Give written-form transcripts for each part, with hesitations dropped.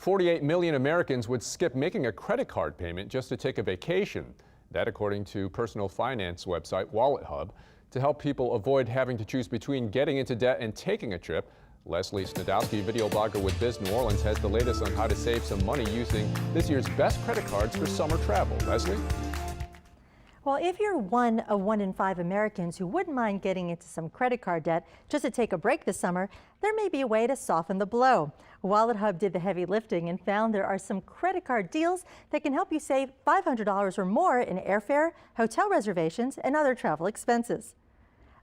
48 million Americans would skip making a credit card payment just to take a vacation. That according to personal finance website WalletHub. To help people avoid having to choose between getting into debt and taking a trip, Leslie Snadowsky, video blogger with Biz New Orleans, has the latest on how to save some money using this year's best credit cards for summer travel. Leslie? Well, if you're one of 1 in 5 Americans who wouldn't mind getting into some credit card debt just to take a break this summer, there may be a way to soften the blow. WalletHub did the heavy lifting and found there are some credit card deals that can help you save $500 or more in airfare, hotel reservations, and other travel expenses.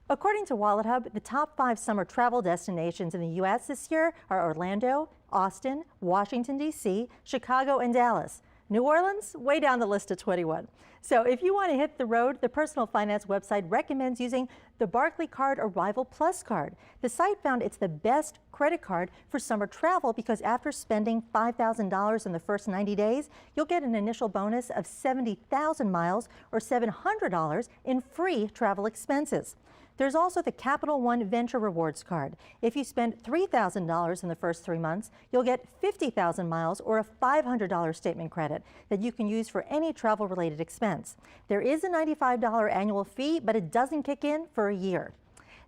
According to WalletHub, the top 5 summer travel destinations in the U.S. this year are Orlando, Austin, Washington, D.C., Chicago, and Dallas. New Orleans, way down the list at 21. So if you want to hit the road, the personal finance website recommends using the Barclaycard Arrival Plus card. The site found it's the best credit card for summer travel because after spending $5,000 in the first 90 days, you'll get an initial bonus of 70,000 miles or $700 in free travel expenses. There's also the Capital One Venture Rewards card. If you spend $3,000 in the first 3 months, you'll get 50,000 miles or a $500 statement credit that you can use for any travel-related expense. There is a $95 annual fee, but it doesn't kick in for a year.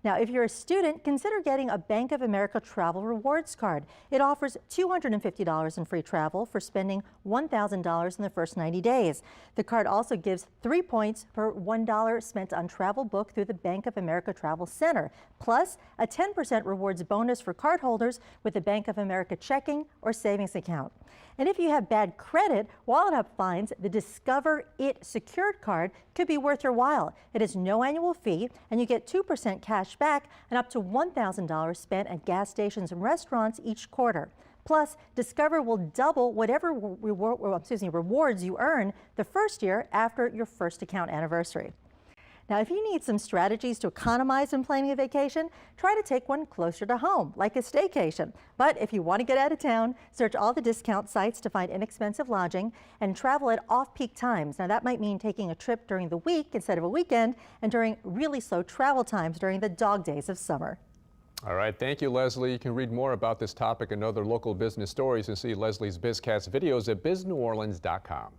Now, if you're a student, consider getting a Bank of America Travel Rewards card. It offers $250 in free travel for spending $1,000 in the first 90 days. The card also gives 3 points per $1 spent on travel booked through the Bank of America Travel Center, plus a 10% rewards bonus for cardholders with the Bank of America checking or savings account. And if you have bad credit, WalletHub finds the Discover It secured card could be worth your while. It has no annual fee, and you get 2% cash back and up to $1,000 spent at gas stations and restaurants each quarter. Plus, Discover will double whatever rewards you earn the first year after your first account anniversary. Now, if you need some strategies to economize when planning a vacation, try to take one closer to home, like a staycation. But if you want to get out of town, search all the discount sites to find inexpensive lodging and travel at off-peak times. Now, that might mean taking a trip during the week instead of a weekend and during really slow travel times during the dog days of summer. All right, thank you, Leslie. You can read more about this topic and other local business stories and see Leslie's Bizcast videos at bizneworleans.com.